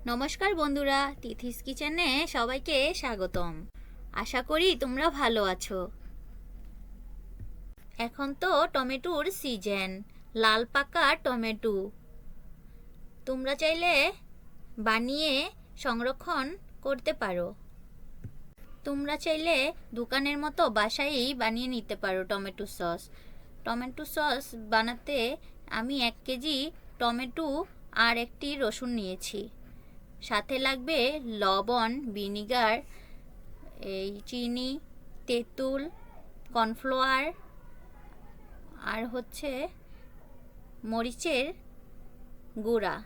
নমস্কার বন্ধুরা, তিথিস কিচেনে সবাইকে স্বাগতম। আশা করি তোমরা ভালো আছো। এখন তো টমেটোর সিজন, লাল পাকা টমেটো। তোমরা চাইলে বানিয়ে সংরক্ষণ করতে পারো। তোমরা চাইলে দোকানের মতো বাসায়ই বানিয়ে নিতে পারো টমেটো সস। টমেটো সস বানাতে আমি 1 কেজি টমেটো আর একটি রসুন নিয়েছি। সাথে লাগবে লবণ, ভিনিগার, এই চিনি, তেঁতুল, কর্নফ্লাওয়ার আর হচ্ছে মরিচের গুঁড়া।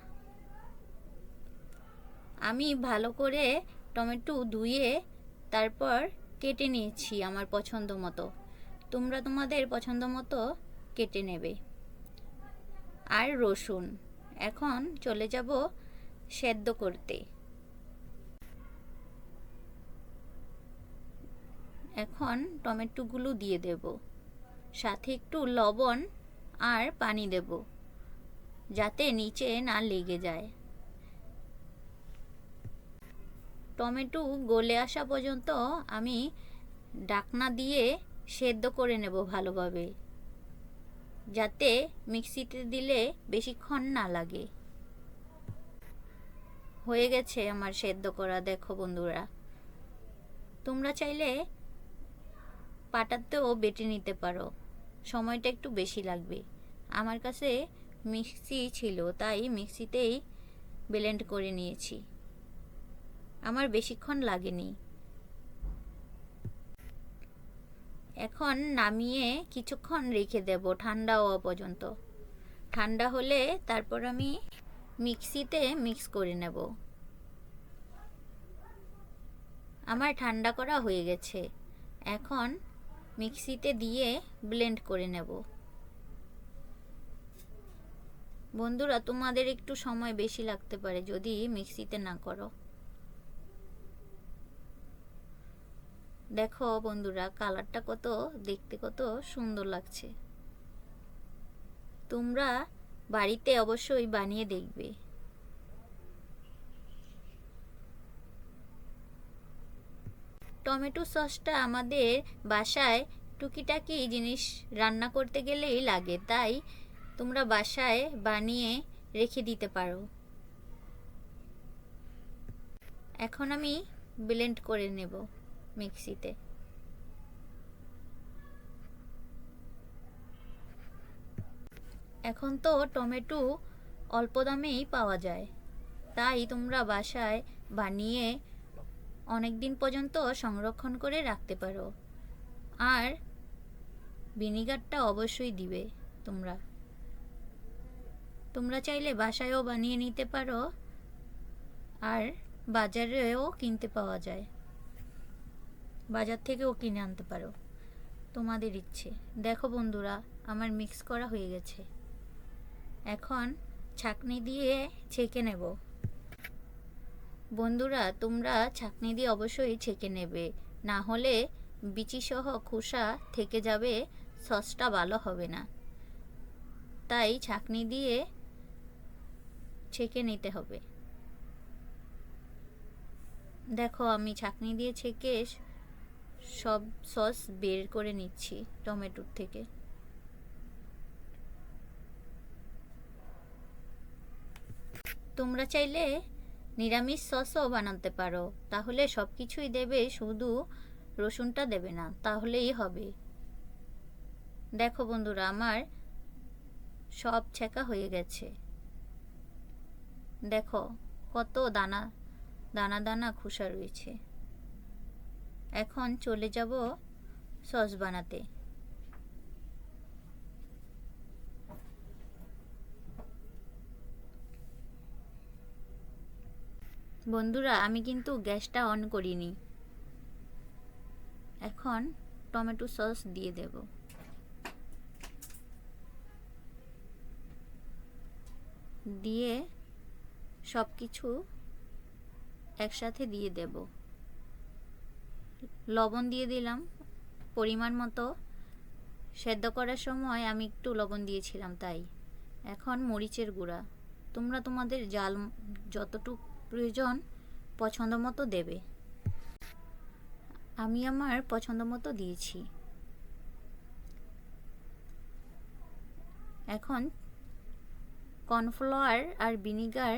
আমি ভালো করে টমেটো ধুয়ে তারপর কেটে নিয়েছি আমার পছন্দ মতো। তোমরা তোমাদের পছন্দ মতো কেটে নেবে। আর রসুন এখন চলে যাব সেদ্ধ করতে। এখন টমেটোগুলো দিয়ে দেব, সাথে একটু লবণ আর পানি দেব যাতে নিচে না লেগে যায়। টমেটো গলে আসা পর্যন্ত আমি ঢাকনা দিয়ে সেদ্ধ করে নেব ভালোভাবে, যাতে মিক্সিতে দিলে বেশিক্ষণ না লাগে। হয়ে গেছে আমার সেদ্ধ করা, দেখো বন্ধুরা। তোমরা চাইলে পাটাতেও বেটে নিতে পারো, সময়টা একটু বেশি লাগবে। আমার কাছে মিক্সি ছিল তাই মিক্সিতেই ব্লেন্ড করে নিয়েছি, আমার বেশিক্ষণ লাগেনি। এখন নামিয়ে কিছুক্ষণ রেখে দেব ঠান্ডা হওয়া পর্যন্ত। ঠান্ডা হলে তারপর আমি মিক্সিতে মিক্স করে নেব। আমার ঠান্ডা করা হয়ে গেছে, এখন মিক্সিতে দিয়ে ব্লেন্ড করে নেব। বন্ধুরা, তোমাদের একটু সময় বেশি লাগতে পারে যদি মিক্সিতে না করো। দেখো বন্ধুরা, কালারটা দেখতে কত সুন্দর লাগছে। তোমরা বাড়িতে অবশ্যই বানিয়ে দেখবে। টমেটো সসটা আমাদের বাসায় টুকিটাকি জিনিস রান্না করতে গেলেই লাগে, তাই তোমরা বাসায় বানিয়ে রেখে দিতে পারো। এখন আমি ব্লেন্ড করে নেব মিক্সিতে। এখন তো টমেটো অল্প দামেই পাওয়া যায়, তাই তোমরা বাসায় বানিয়ে অনেক দিন পর্যন্ত সংরক্ষণ করে রাখতে পারো। আর ভিনিগারটা অবশ্যই দিবে। তোমরা তোমরা চাইলে বাসায়ও বানিয়ে নিতে পারো, আর বাজারেও কিনতে পাওয়া যায়, বাজার থেকেও কিনে আনতে পারো, তোমাদের ইচ্ছে। দেখো বন্ধুরা, আমার মিক্স করা হয়ে গেছে। এখন ছাঁকনি দিয়ে ছেঁকে নেব। বন্ধুরা, তোমরা ছাঁকনি দিয়ে অবশ্যই ছেঁকে নেবে, না হলে বিচিসহ খোসা থেকে যাবে, সসটা ভালো হবে না। তাই ছাঁকনি দিয়ে ছেঁকে নিতে হবে। দেখো, আমি ছাঁকনি দিয়ে ছেঁকে সব সস বের করে নিচ্ছি টমেটোর থেকে। তোমরা চাইলে নিরামিষ সসও বানাতে পারো, তাহলে সব কিছুই দেবে, শুধু রসুনটা দেবে না, তাহলেই হবে। দেখো বন্ধুরা, আমার সব ছেঁকা হয়ে গেছে। দেখো কত দানা দানা দানা খোসা রয়েছে। এখন চলে যাব সস বানাতে। বন্ধুরা, আমি কিন্তু গ্যাসটা অন করিনি। এখন টমেটো সস দিয়ে দেব। দিয়ে সব কিছু একসাথে দিয়ে দেব। লবণ দিয়ে দিলাম পরিমাণ মতো। সেদ্ধ করার সময় আমি একটু লবণ দিয়েছিলাম তাই। এখন মরিচের গুঁড়া, তোমরা তোমাদের জাল যতটুকু প্রয়োজন পছন্দ মতো দেবে। আমি আমার পছন্দ মতো দিয়েছি। এখন কর্নফ্লাওয়ার আর ভিনিগার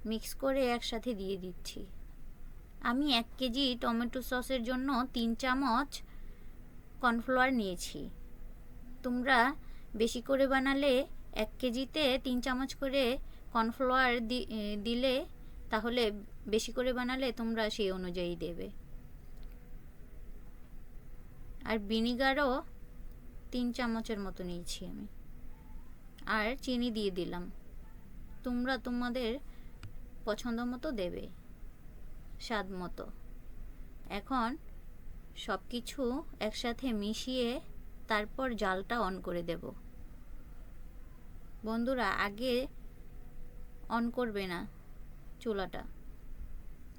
মিক্স করে একসাথে দিয়ে দিচ্ছি। আমি 1 কেজি টমেটো সসের জন্য 3 চামচ কর্নফ্লাওয়ার নিয়েছি। তোমরা বেশি করে বানালে 1 কেজিতে 3 চামচ করে কর্নফ্লাওয়ার দিলে, তাহলে বেশি করে বানালে তোমরা সেই অনুযায়ী দেবে। আর ভিনিগারও 3 চামচের মতো নিয়েছি আমি। আর চিনি দিয়ে দিলাম। তোমরা তোমাদের পছন্দ মতো দেবে, স্বাদ মতো। এখন সব কিছু একসাথে মিশিয়ে তারপর জালটা অন করে দেব। বন্ধুরা, আগে অন করবে না চুলাটা,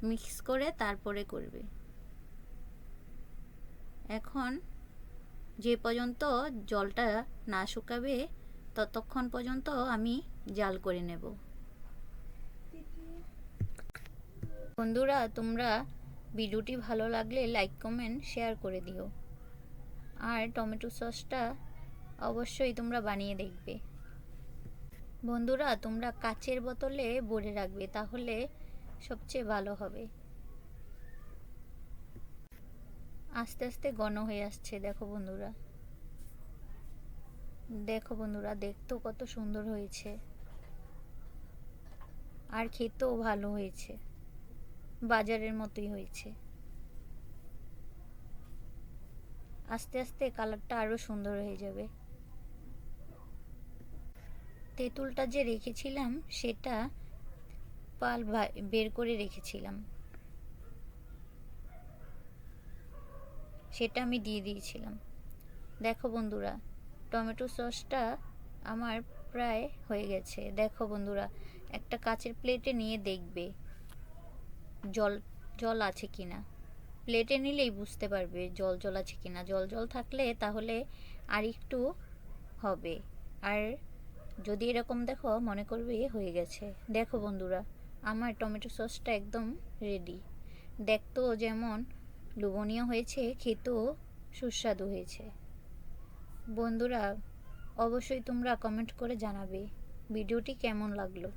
মিক্স করে তারপরে করবে। এখন যে পর্যন্ত জলটা না শুকাবে ততক্ষণ পর্যন্ত আমি জাল করে নেব। বন্ধুরা, তোমরা ভিডিওটি ভালো লাগলে লাইক কমেন্ট শেয়ার করে দিও। আর টমেটো সসটা অবশ্যই তোমরা বানিয়ে দেখবে। বন্ধুরা, তোমরা কাচের বোতলে ভরে রাখবে, তাহলে সবচেয়ে ভালো হবে। আস্তে আস্তে ঘন হয়ে আসছে। দেখো বন্ধুরা, দেখতেও কত সুন্দর হয়েছে, আর খেতেও ভালো হয়েছে, বাজারের মতোই হয়েছে। আস্তে আস্তে কালারটা আরো সুন্দর হয়ে যাবে। তেঁতুলটা যে রেখেছিলাম সেটা পাল বের করে রেখেছিলাম, সেটা আমি দিয়ে দিয়েছিলাম। দেখো বন্ধুরা, টমেটো সসটা আমার প্রায় হয়ে গেছে। দেখো বন্ধুরা, একটা কাচের প্লেটে নিয়ে দেখবে জল আছে কিনা। প্লেটে নিলেই বুঝতে পারবে জল আছে কিনা। জল থাকলে তাহলে আর একটু হবে, আর যদি এরকম দেখো মনে করবে হয়ে গেছে। দেখো বন্ধুরা, আমার টমেটো সসটা একদম রেডি। দেখতেও যেমন লোভনীয় হয়েছে, খেতেও সুস্বাদু হয়েছে। বন্ধুরা, অবশ্যই তোমরা কমেন্ট করে জানাবে ভিডিওটি কেমন লাগলো।